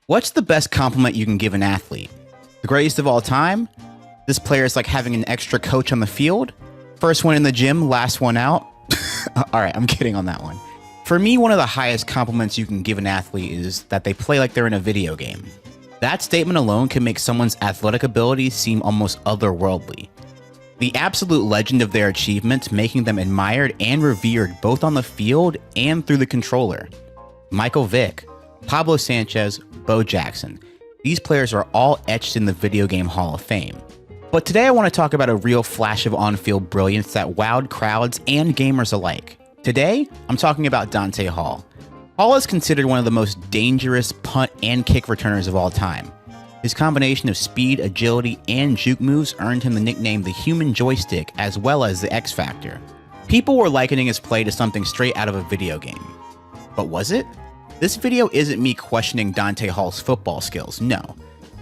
What's the best compliment you can give an athlete? The greatest of all time? This player is like having an extra coach on the field? First one in the gym, last one out? Alright, I'm kidding on that one. For me, one of the highest compliments you can give an athlete is that they play like they're in a video game. That statement alone can make someone's athletic abilities seem almost otherworldly. The absolute legend of their achievements, making them admired and revered both on the field and through the controller. Michael Vick, Pablo Sanchez, Bo Jackson. These players are all etched in the Video Game Hall of Fame. But today I want to talk about a real flash of on-field brilliance that wowed crowds and gamers alike. Today, I'm talking about Dante Hall. Hall is considered one of the most dangerous punt and kick returners of all time. His combination of speed, agility, and juke moves earned him the nickname the Human Joystick, as well as the X Factor. People were likening his play to something straight out of a video game. But was it? This video isn't me questioning Dante Hall's football skills, no.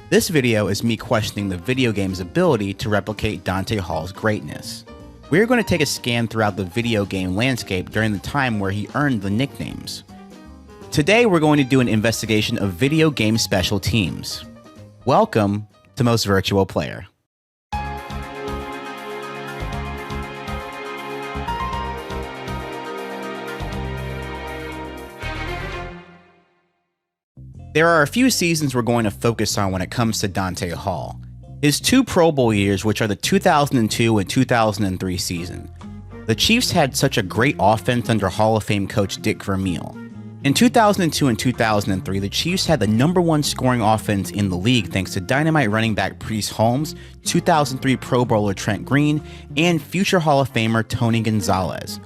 This video is me questioning the video game's ability to replicate Dante Hall's greatness. We're going to take a scan throughout the video game landscape during the time where he earned the nicknames. Today we're going to do an investigation of video game special teams. Welcome to Most Virtual Player. There are a few seasons we're going to focus on when it comes to Dante Hall. His two Pro Bowl years, which are the 2002 and 2003 season. The Chiefs had such a great offense under Hall of Fame coach Dick Vermeil. In 2002 and 2003, the Chiefs had the #1 scoring offense in the league thanks to dynamite running back Priest Holmes, 2003 Pro Bowler Trent Green, and future Hall of Famer Tony Gonzalez.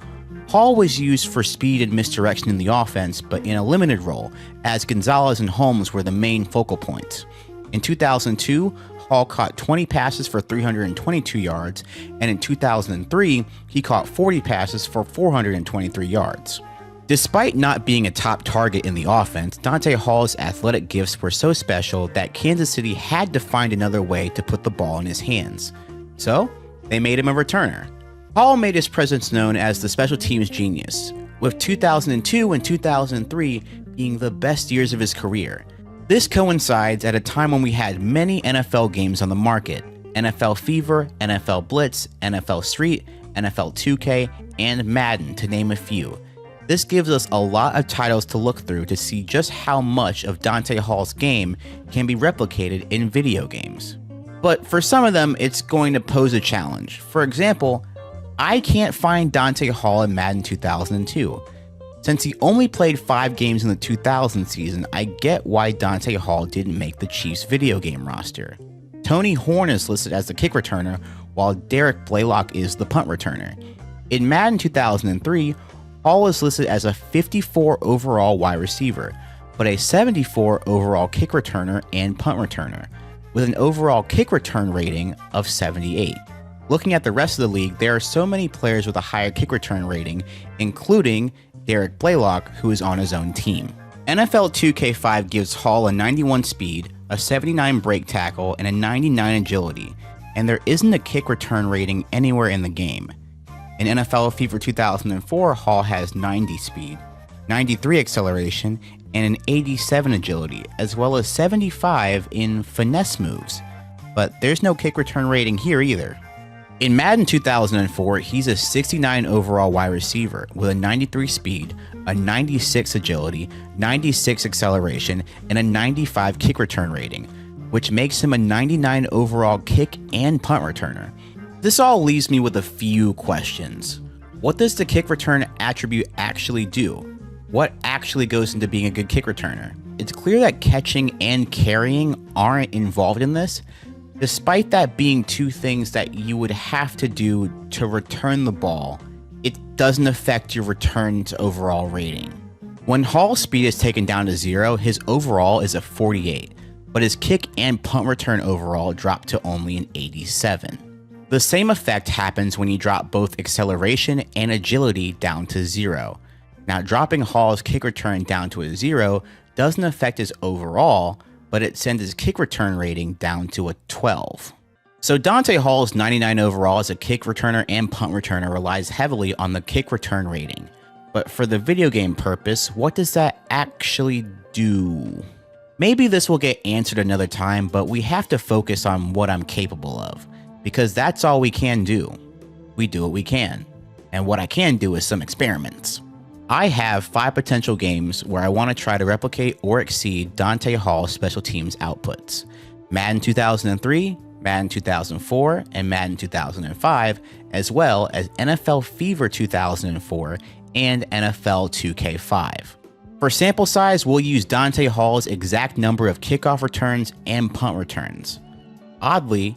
Hall was used for speed and misdirection in the offense, but in a limited role, as Gonzalez and Holmes were the main focal points. In 2002, Hall caught 20 passes for 322 yards, and in 2003, he caught 40 passes for 423 yards. Despite not being a top target in the offense, Dante Hall's athletic gifts were so special that Kansas City had to find another way to put the ball in his hands. So, they made him a returner. Hall made his presence known as the special teams genius, with 2002 and 2003 being the best years of his career. This coincides at a time when we had many NFL games on the market: NFL Fever, NFL Blitz, NFL Street, NFL 2K, and Madden, to name a few. This gives us a lot of titles to look through to see just how much of Dante Hall's game can be replicated in video games. But for some of them, it's going to pose a challenge. For example, I can't find Dante Hall in Madden 2002. Since he only played 5 games in the 2000 season, I get why Dante Hall didn't make the Chiefs video game roster. Tony Horn is listed as the kick returner, while Derek Blaylock is the punt returner. In Madden 2003, Hall is listed as a 54 overall wide receiver, but a 74 overall kick returner and punt returner, with an overall kick return rating of 78. Looking at the rest of the league, there are so many players with a higher kick return rating, including Derek Blaylock, who is on his own team. NFL 2K5 gives Hall a 91 speed, a 79 break tackle, and a 99 agility, and there isn't a kick return rating anywhere in the game. In NFL Fever 2004, Hall has 90 speed, 93 acceleration, and an 87 agility, as well as 75 in finesse moves, but there's no kick return rating here either. In Madden 2004, he's a 69 overall wide receiver with a 93 speed, a 96 agility, 96 acceleration, and a 95 kick return rating, which makes him a 99 overall kick and punt returner. This all leaves me with a few questions. What does the kick return attribute actually do? What actually goes into being a good kick returner? It's clear that catching and carrying aren't involved in this, despite that being two things that you would have to do to return the ball. It doesn't affect your return's overall rating. When Hall's speed is taken down to 0, his overall is a 48, but his kick and punt return overall drop to only an 87. The same effect happens when you drop both acceleration and agility down to 0. Now, dropping Hall's kick return down to a 0 doesn't affect his overall, but it sends his kick return rating down to a 12. So Dante Hall's 99 overall as a kick returner and punt returner relies heavily on the kick return rating. But for the video game purpose, what does that actually do? Maybe this will get answered another time, but we have to focus on what I'm capable of, because that's all we can do. We do what we can, and what I can do is some experiments. I have 5 potential games where I want to try to replicate or exceed Dante Hall's special teams outputs. Madden 2003, Madden 2004, and Madden 2005, as well as NFL Fever 2004 and NFL 2K5. For sample size, we'll use Dante Hall's exact number of kickoff returns and punt returns. Oddly,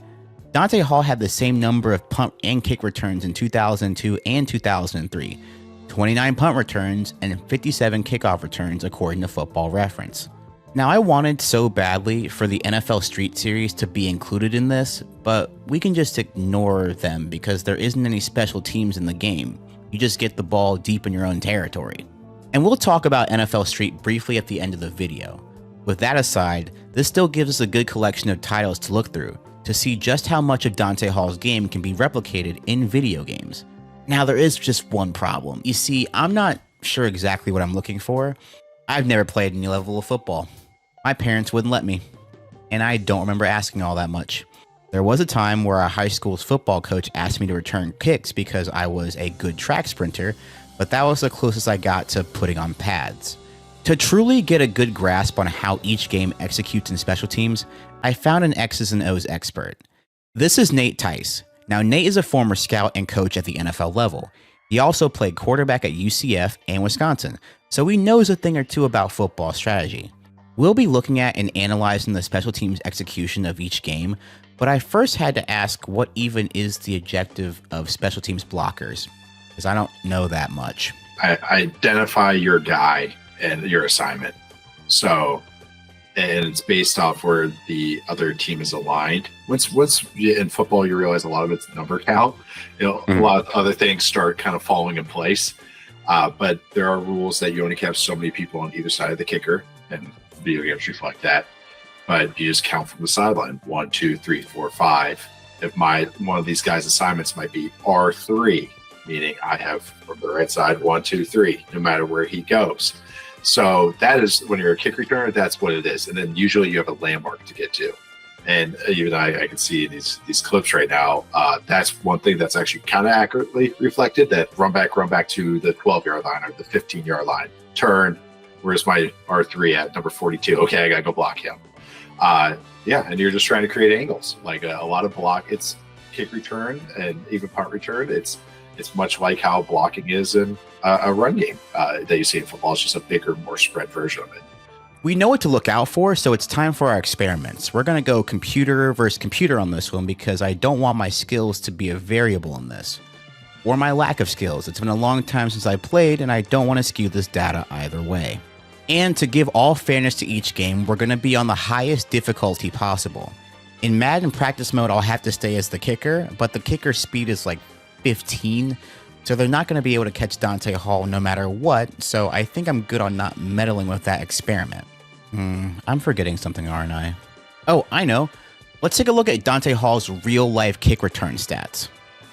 Dante Hall had the same number of punt and kick returns in 2002 and 2003, 29 punt returns and 57 kickoff returns according to Football Reference. Now, I wanted so badly for the NFL Street Series to be included in this, but we can just ignore them because there isn't any special teams in the game. You just get the ball deep in your own territory. And we'll talk about NFL Street briefly at the end of the video. With that aside, this still gives us a good collection of titles to look through to see just how much of Dante Hall's game can be replicated in video games. Now, there is just one problem. You see, I'm not sure exactly what I'm looking for. I've never played any level of football. My parents wouldn't let me, and I don't remember asking all that much. There was a time where our high school's football coach asked me to return kicks because I was a good track sprinter, but that was the closest I got to putting on pads. To truly get a good grasp on how each game executes in special teams, I found an X's and O's expert. This is Nate Tice. Now, Nate is a former scout and coach at the NFL level. He also played quarterback at UCF and Wisconsin, so he knows a thing or two about football strategy. We'll be looking at and analyzing the special teams execution of each game, but I first had to ask what even is the objective of special teams blockers, because I don't know that much. I identify your guy and your assignment. So, and it's based off where the other team is aligned. Once in football, you realize a lot of it's number count. A lot of other things start kind of falling in place. But there are rules that you only have so many people on either side of the kicker, and video games reflect that. But you just count from the sideline: 1, 2, 3, 4, 5. If one of these guys' assignments might be R3, meaning I have from the right side 1, 2, 3, no matter where he goes. So that is when you're a kick returner, that's what it is. And then usually you have a landmark to get to. And even I can see in these clips right now, that's one thing that's actually kind of accurately reflected, that run back to the 12-yard line or the 15-yard line. Turn, where's my R3 at, number 42? Okay, I got to go block him. Yeah, and you're just trying to create angles. Like a lot of block, it's kick return and even punt return. It's much like how blocking is in a run game that you see in football. It's just a bigger, more spread version of it. We know what to look out for, so it's time for our experiments. We're going to go computer versus computer on this one because I don't want my skills to be a variable in this, or my lack of skills. It's been a long time since I played, and I don't want to skew this data either way. And to give all fairness to each game, we're going to be on the highest difficulty possible. In Madden practice mode, I'll have to stay as the kicker, but the kicker speed is like 15, so they're not going to be able to catch Dante Hall no matter what, so I think I'm good on not meddling with that experiment. I'm forgetting something, aren't I? Oh, I know. Let's take a look at Dante Hall's real-life kick return stats.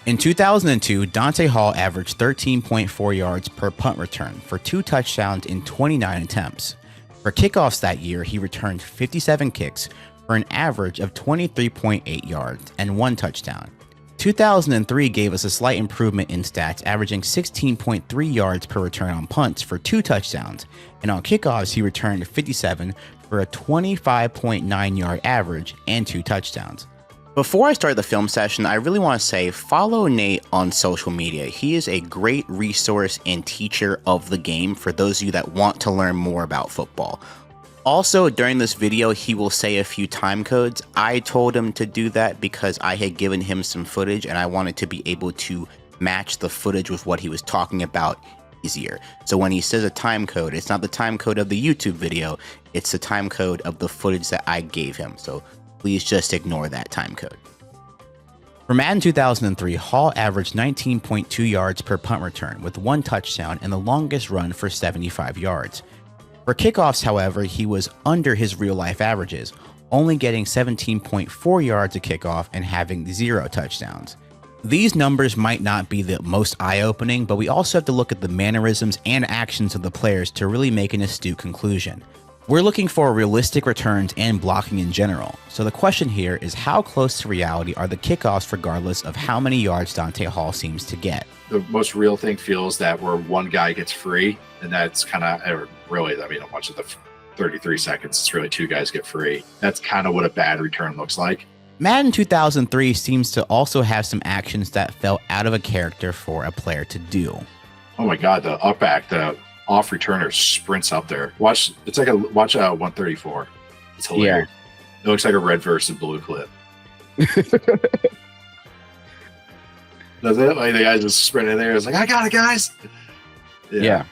In 2002, Dante Hall averaged 13.4 yards per punt return for 2 touchdowns in 29 attempts. For kickoffs that year, he returned 57 kicks for an average of 23.8 yards and 1 touchdown. 2003 gave us a slight improvement in stats, averaging 16.3 yards per return on punts for 2 touchdowns, and on kickoffs he returned 57 for a 25.9 yard average and 2 touchdowns. Before I start the film session, I really want to say follow Nate on social media. He is a great resource and teacher of the game for those of you that want to learn more about football. Also, during this video, he will say a few time codes. I told him to do that because I had given him some footage and I wanted to be able to match the footage with what he was talking about easier. So when he says a time code, it's not the time code of the YouTube video, it's the time code of the footage that I gave him. So please just ignore that time code. For Madden 2003, Hall averaged 19.2 yards per punt return with 1 touchdown and the longest run for 75 yards. For kickoffs, however, he was under his real-life averages, only getting 17.4 yards a kickoff and having 0 touchdowns. These numbers might not be the most eye-opening, but we also have to look at the mannerisms and actions of the players to really make an astute conclusion. We're looking for realistic returns and blocking in general. So the question here is, how close to reality are the kickoffs regardless of how many yards Dante Hall seems to get? The most real thing feels that where one guy gets free, and that's kind of really, I mean, a bunch of the 33 seconds, it's really two guys get free. That's kind of what a bad return looks like. Madden 2003 seems to also have some actions that felt out of a character for a player to do. Oh my God, the up back, the off returner sprints up there. Watch a 134. It's hilarious. Yeah. It looks like a red versus blue clip. Does it? Like the guy just sprinting there. It's like, I got it, guys. Yeah.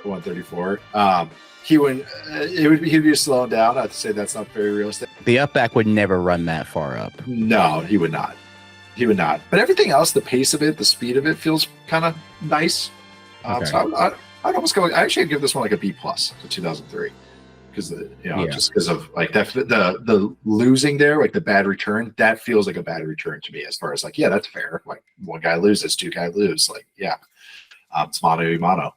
134. He'd be slowing down. I'd say that's not very realistic. The up back would never run that far up. No, he would not. He would not. But everything else, the pace of it, the speed of it feels kind of nice. Okay. So I'd almost go. I actually give this one like a B+ to 2003, because just because of like that, the losing there, like the bad return, that feels like a bad return to me. As far as like, yeah, that's fair. Like one guy loses, two guys lose. Like, yeah, it's mano y mano.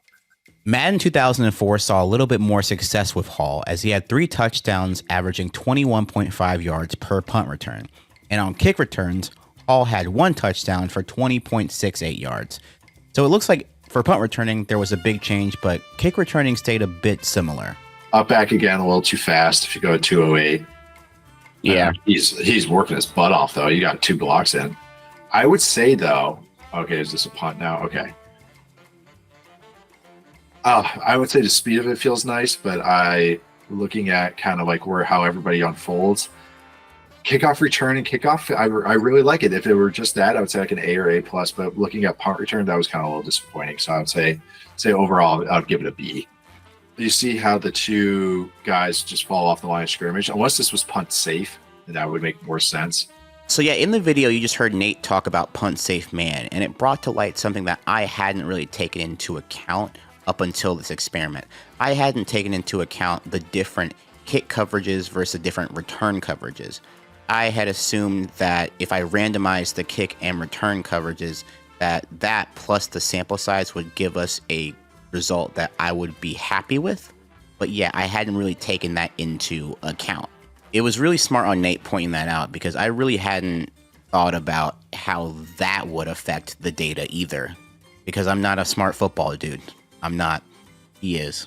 Madden 2004 saw a little bit more success with Hall, as he had 3 touchdowns, averaging 21.5 yards per punt return, and on kick returns, Hall had 1 touchdown for 20.68 yards. So it looks like for punt returning, there was a big change, but kick returning stayed a bit similar. Up back again, a little too fast if you go at 208. Yeah. He's working his butt off, though. You got 2 blocks in. I would say, though, okay, is this a punt now? Okay. I would say the speed of it feels nice, but looking at kind of like how everybody unfolds, kickoff return and kickoff, I really like it. If it were just that, I would say like an A or A+, but looking at punt return, that was kind of a little disappointing. So I would say overall, I'd give it a B. You see how the 2 guys just fall off the line of scrimmage? Unless this was punt safe, then that would make more sense. So yeah, in the video, you just heard Nate talk about punt safe man, and it brought to light something that I hadn't really taken into account up until this experiment. I hadn't taken into account the different kick coverages versus different return coverages. I had assumed that if I randomized the kick and return coverages, that plus the sample size would give us a result that I would be happy with. But yeah, I hadn't really taken that into account. It was really smart on Nate pointing that out, because I really hadn't thought about how that would affect the data either, because I'm not a smart football dude. I'm not. He is.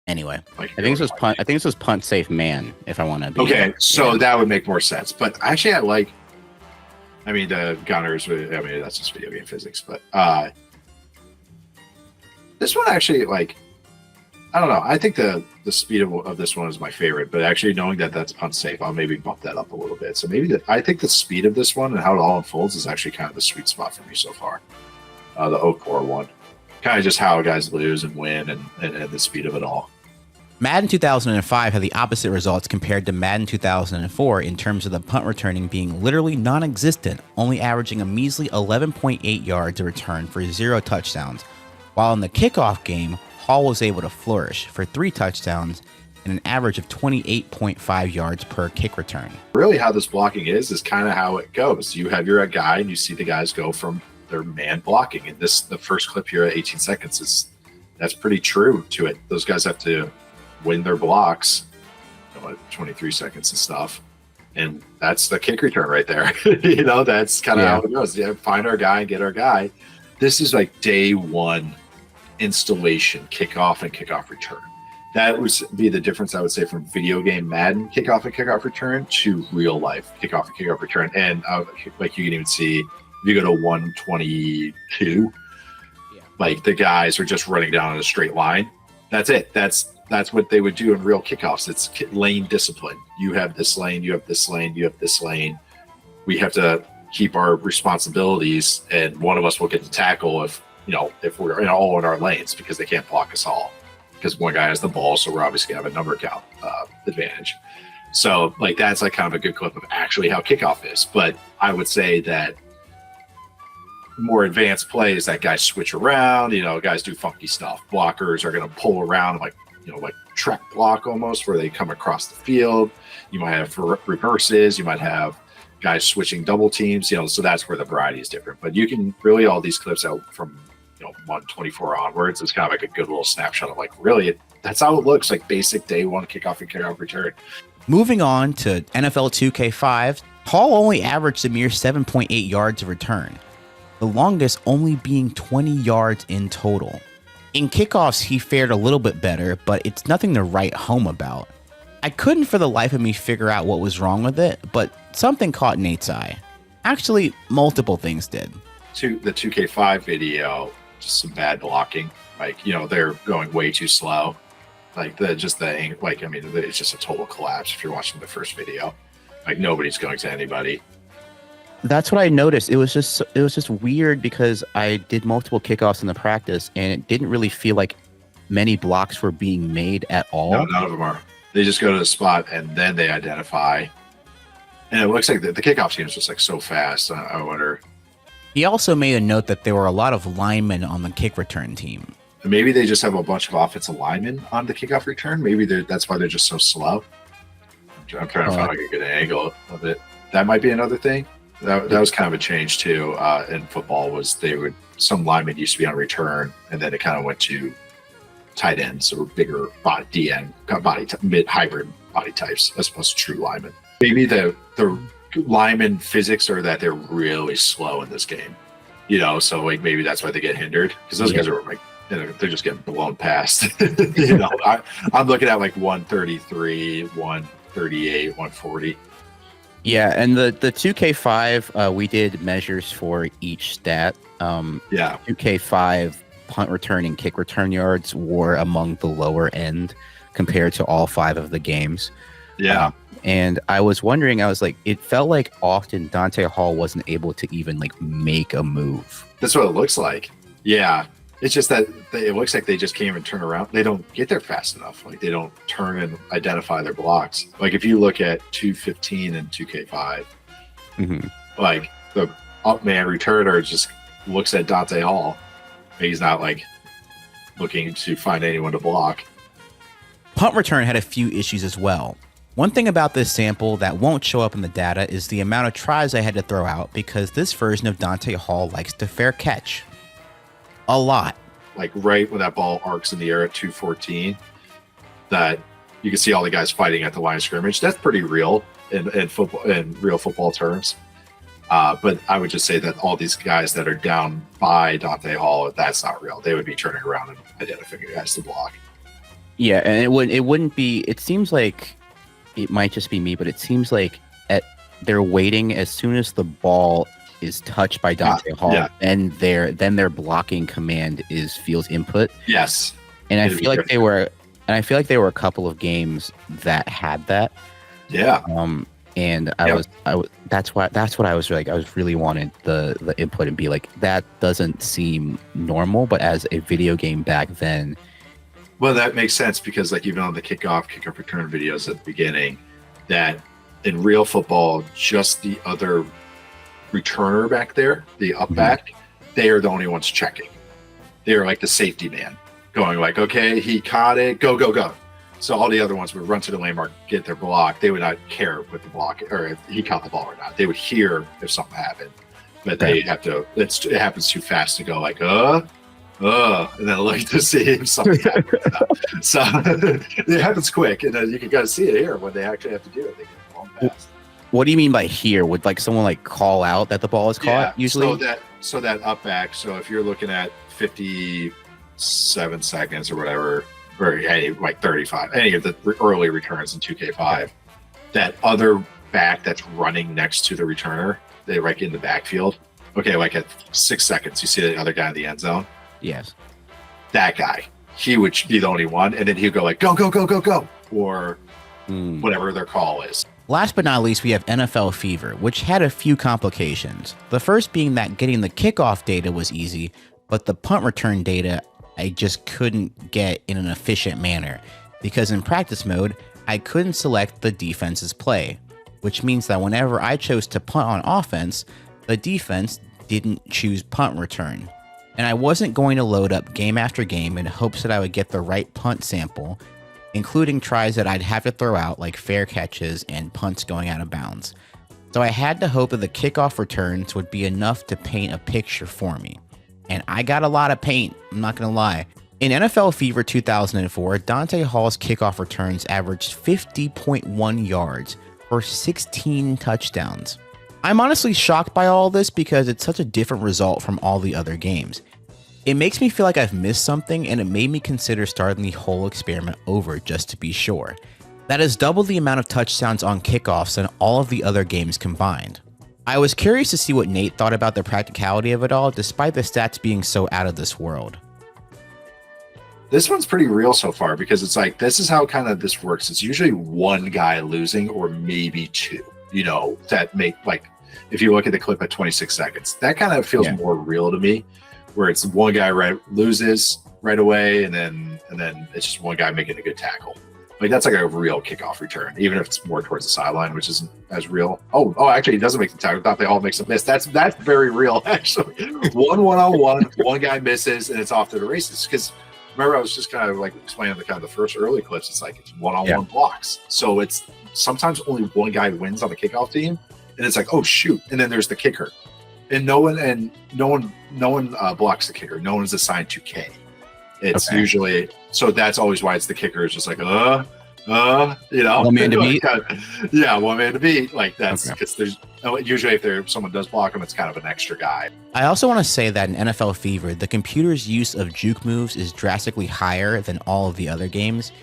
Anyway, I think this was punt safe man. If I want to be okay, so that would make more sense. But actually, the Gunners. That's just video game physics. But this one actually, like, I don't know. I think the speed of this one is my favorite. But actually, knowing that that's punt safe, I'll maybe bump that up a little bit. So maybe I think the speed of this one and how it all unfolds is actually kind of the sweet spot for me so far. The O-Core one. Kind of just how guys lose and win and the speed of it all. Madden 2005 had the opposite results compared to Madden 2004 in terms of the punt returning being literally non-existent, only averaging a measly 11.8 yards a return for 0 touchdowns, while in the kickoff game, Hall was able to flourish for 3 touchdowns and an average of 28.5 yards per kick return. Really how this blocking is kind of how it goes. You have your guy and you see the guys go from their man blocking, and the first clip here at 18 seconds that's pretty true to it. Those guys have to win their blocks, at 23 seconds and stuff, and that's the kick return right there. That's kind of how it goes. Yeah, find our guy and get our guy. This is like day 1 installation, kickoff and kickoff return. That would be the difference, I would say, from video game Madden kickoff and kickoff return to real life kickoff and kickoff return. And like you can even see, if you go to 122, like the guys are just running down in a straight line. That's it. That's what they would do in real kickoffs. It's lane discipline. You have this lane, you have this lane, you have this lane. We have to keep our responsibilities, and one of us will get to tackle if we're all in our lanes, because they can't block us all, because one guy has the ball, so we're obviously gonna have a number count advantage. So like that's like kind of a good clip of actually how kickoff is. But I would say that more advanced plays that guys switch around, guys do funky stuff. Blockers are going to pull around like track block almost, where they come across the field. You might have reverses, you might have guys switching double teams, so that's where the variety is different. But you can really all these clips out from 124 onwards. It's kind of like a good little snapshot of like, really, that's how it looks, like basic day one kickoff and kickoff return. Moving on to NFL 2K5, Hall only averaged a mere 7.8 yards of return, the longest only being 20 yards in total. In kickoffs, he fared a little bit better, but it's nothing to write home about. I couldn't for the life of me figure out what was wrong with it, but something caught Nate's eye. Actually, multiple things did. The 2K5 video, just some bad blocking. Like, they're going way too slow. Like it's just a total collapse if you're watching the first video. Like nobody's going to anybody. That's what I noticed. It was just weird because I did multiple kickoffs in the practice and it didn't really feel like many blocks were being made at all. No, none of them are. They just go to the spot and then they identify. And it looks like the kickoff team is just like so fast. I wonder. He also made a note that there were a lot of linemen on the kick return team. Maybe they just have a bunch of offensive linemen on the kickoff return. Maybe that's why they're just so slow. I'm trying to find like a good angle of it. That might be another thing. That was kind of a change too in football. Was some linemen used to be on return, and then it kind of went to tight ends or bigger mid hybrid body types as opposed to true linemen. Maybe the lineman physics are that they're really slow in this game. So like maybe that's why they get hindered because those guys are like. They're just getting blown past. I'm looking at like 133, 138, 140. Yeah, and the 2K5, we did measures for each stat. 2K5 punt return and kick return yards were among the lower end compared to all 5 of the games. Yeah. And I was wondering, it felt like often Dante Hall wasn't able to even like make a move. That's what it looks like. Yeah. It's just that it looks like they just can't even turn around. They don't get there fast enough. Like they don't turn and identify their blocks. Like if you look at 215 and 2K5, like the up man returner just looks at Dante Hall. He's not like looking to find anyone to block. Punt return had a few issues as well. One thing about this sample that won't show up in the data is the amount of tries I had to throw out because this version of Dante Hall likes to fair catch. A lot. Like right when that ball arcs in the air at 214, that you can see all the guys fighting at the line of scrimmage. That's pretty real in football, in real football terms. But I would just say that all these guys that are down by Dante Hall, that's not real. They would be turning around and identifying guys to block. Yeah, and it wouldn't be. It seems like it might just be me, but it seems like they're waiting as soon as the ball is touched by Dante Hall, and their blocking command is field input. Yes, and I feel like there were a couple of games that had that. Yeah. And that's what I was like. I was really wanted the input and be like, that doesn't seem normal, but as a video game back then. Well, that makes sense because like even on the kickoff return videos at the beginning, that in real football, just the other returner back there, the up back, they are the only ones checking. They're like the safety man going like, okay, he caught it, go, go, go. So all the other ones would run to the landmark, get their block. They would not care with the block or if he caught the ball or not. They would hear if something happened, but they have to, it happens too fast to go like, and then look to see if something happens. So it happens quick. And then you can kind of see it here when they actually have to do it. They get the ball fast. What do you mean by here? Would like someone like call out that the ball is caught usually? So that up back. So if you're looking at 57 seconds or whatever, or any like 35, any of the early returns in 2K5, that other back that's running next to the returner, they like in the backfield. Okay, like at 6 seconds, you see the other guy in the end zone. Yes. That guy, he would be the only one, and then he'd go like, go, go, go, go, go, or whatever their call is. Last but not least, we have NFL Fever, which had a few complications. The first being that getting the kickoff data was easy, but the punt return data I just couldn't get in an efficient manner, because in practice mode, I couldn't select the defense's play, which means that whenever I chose to punt on offense, the defense didn't choose punt return. And I wasn't going to load up game after game in hopes that I would get the right punt sample, including tries that I'd have to throw out like fair catches and punts going out of bounds. So I had to hope that the kickoff returns would be enough to paint a picture for me. And I got a lot of paint, I'm not going to lie. In NFL Fever 2004, Dante Hall's kickoff returns averaged 50.1 yards for 16 touchdowns. I'm honestly shocked by all this because it's such a different result from all the other games. It makes me feel like I've missed something, and it made me consider starting the whole experiment over just to be sure. That is double the amount of touchdowns on kickoffs than all of the other games combined. I was curious to see what Nate thought about the practicality of it all, despite the stats being so out of this world. This one's pretty real so far because it's like, this is how kind of this works. It's usually one guy losing or maybe two, that make, like, if you look at the clip at 26 seconds, that kind of feels more real to me, where it's one guy loses right away, and then it's just one guy making a good tackle. Like, that's like a real kickoff return, even if it's more towards the sideline, which isn't as real. Oh, actually, he doesn't make the tackle. I thought they all make a miss. That's very real, actually. One-on-one, one guy misses, and it's off to the races. Because remember, I was just kind of like explaining the first early clips. It's like it's one-on-one blocks. So it's sometimes only one guy wins on the kickoff team, and it's like, oh shoot, and then there's the kicker, and no one blocks the kicker. No one is assigned to K. It's usually, so that's always why it's the kicker is just like, one man to beat. Yeah, one man to beat. Like, that's because there's usually, if someone does block him, it's kind of an extra guy. I also want to say that in NFL Fever, the computer's use of juke moves is drastically higher than all of the other games.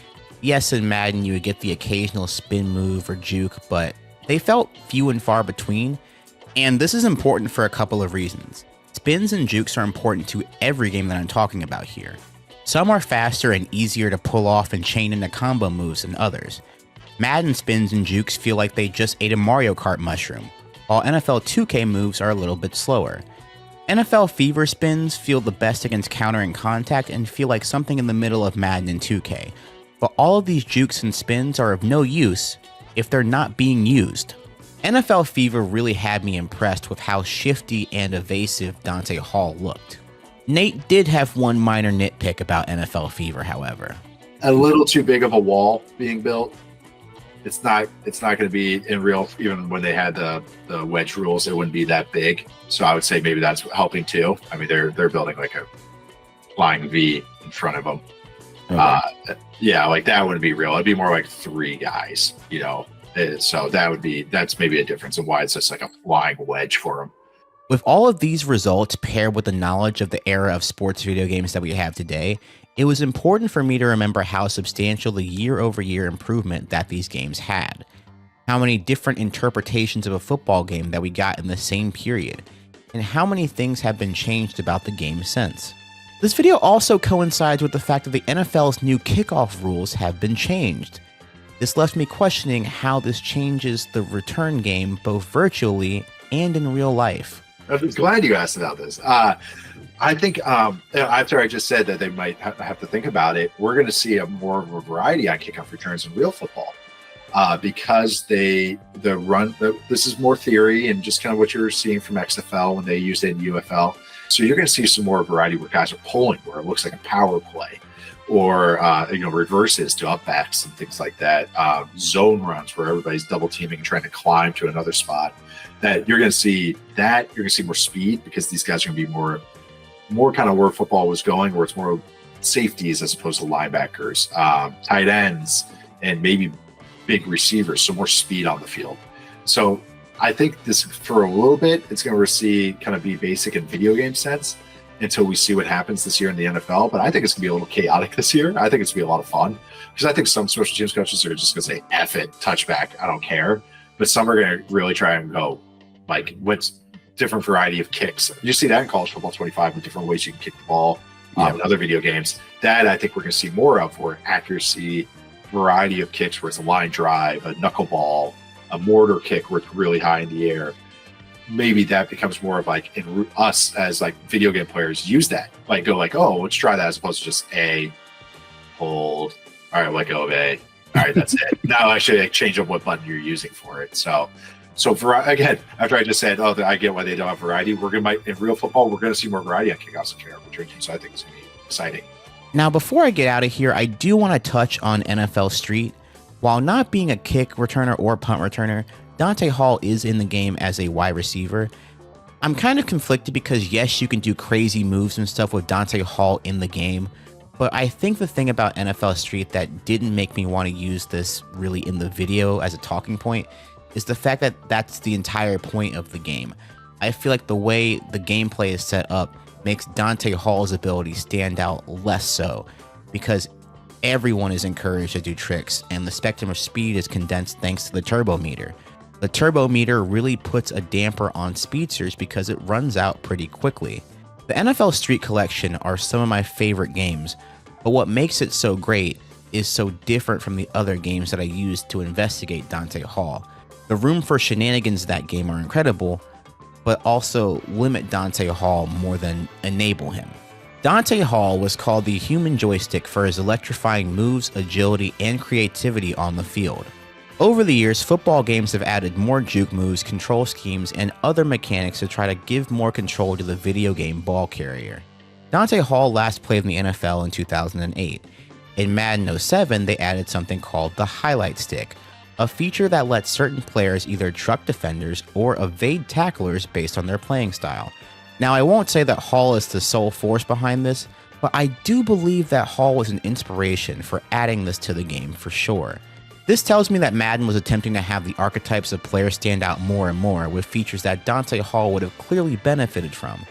Yes, in Madden, you would get the occasional spin move or juke, but they felt few and far between. And this is important for a couple of reasons. Spins and jukes are important to every game that I'm talking about here. Some are faster and easier to pull off and chain into combo moves than others. Madden spins and jukes feel like they just ate a Mario Kart mushroom, while NFL 2K moves are a little bit slower. NFL Fever spins feel the best against counter and contact and feel like something in the middle of Madden and 2K. But all of these jukes and spins are of no use if they're not being used. NFL Fever really had me impressed with how shifty and evasive Dante Hall looked. Nate did have one minor nitpick about NFL Fever, however. A little too big of a wall being built. It's not going to be in real, even when they had the wedge rules, it wouldn't be that big. So I would say maybe that's helping too. I mean, they're building like a flying V in front of them. Okay. Like that wouldn't be real. It'd be more like three guys, So that's maybe a difference in why it's just like a flying wedge for them. With all of these results paired with the knowledge of the era of sports video games that we have today, it was important for me to remember how substantial the year-over-year improvement that these games had. How many different interpretations of a football game that we got in the same period, and how many things have been changed about the game since. This video also coincides with the fact that the NFL's new kickoff rules have been changed. This left me questioning how this changes the return game both virtually and in real life. I'm glad you asked about this. I think after I just said that they might have to think about it, we're going to see more of a variety on kickoff returns in real football because this is more theory and just kind of what you're seeing from XFL when they used it in UFL. So you're going to see some more variety where guys are pulling, where it looks like a power play, or reverses to upbacks and things like that. Zone runs where everybody's double teaming and trying to climb to another spot. That you're going to see more speed because these guys are going to be more kind of where football was going, where it's more safeties as opposed to linebackers, tight ends, and maybe big receivers. So more speed on the field. So I think this for a little bit, it's going to kind of be basic in video game sense until we see what happens this year in the NFL. But I think it's going to be a little chaotic this year. I think it's going to be a lot of fun because I think some special teams coaches are just going to say, F it, touchback, I don't care. But some are going to really try and go, like, what's different variety of kicks? You see that in college football 25 with different ways you can kick the ball in other video games. That I think we're going to see more of, where accuracy, variety of kicks, where it's a line drive, a knuckleball, a mortar kick where it's really high in the air. Maybe that becomes more of like, in us as like video game players use that, like go like, oh, let's try that as opposed to just hold, all right, let go of A. All right, that's it. Now actually like, change up what button you're using for it. So again, after I just said, oh, I get why they don't have variety. In real football, we're going to see more variety on kickoffs and kickoff return teams. So I think it's going to be exciting. Now, before I get out of here, I do want to touch on NFL Street. While not being a kick returner or punt returner, Dante Hall is in the game as a wide receiver. I'm kind of conflicted because yes, you can do crazy moves and stuff with Dante Hall in the game, but I think the thing about NFL Street that didn't make me want to use this really in the video as a talking point is the fact that that's the entire point of the game. I feel like the way the gameplay is set up makes Dante Hall's ability stand out less so, because everyone is encouraged to do tricks and the spectrum of speed is condensed thanks to the turbo meter. The turbo meter really puts a damper on speedsters because it runs out pretty quickly. The NFL Street Collection are some of my favorite games, but what makes it so great is so different from the other games that I used to investigate Dante Hall. The room for shenanigans in that game are incredible, but also limit Dante Hall more than enable him. Dante Hall was called the Human Joystick for his electrifying moves, agility, and creativity on the field. Over the years, football games have added more juke moves, control schemes, and other mechanics to try to give more control to the video game ball carrier. Dante Hall last played in the NFL in 2008. In Madden 07, they added something called the highlight stick, a feature that lets certain players either truck defenders or evade tacklers based on their playing style. Now, I won't say that Hall is the sole force behind this, but I do believe that Hall was an inspiration for adding this to the game for sure. This tells me that Madden was attempting to have the archetypes of players stand out more and more with features that Dante Hall would have clearly benefited from.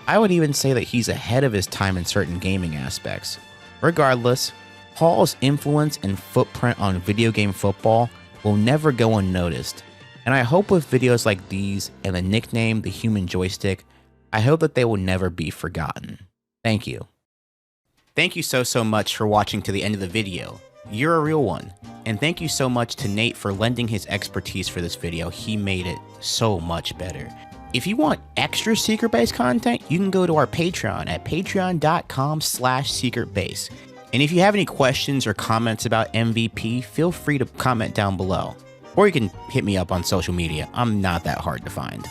I would even say that he's ahead of his time in certain gaming aspects. Regardless, Hall's influence and footprint on video game football will never go unnoticed, and I hope with videos like these and the nickname the Human Joystick, I hope that they will never be forgotten. Thank you. Thank you so much for watching to the end of the video. You're a real one. And thank you so much to Nate for lending his expertise for this video. He made it so much better. If you want extra Secret Base content, you can go to our Patreon at patreon.com/secretbase. And if you have any questions or comments about MVP, feel free to comment down below. Or you can hit me up on social media. I'm not that hard to find.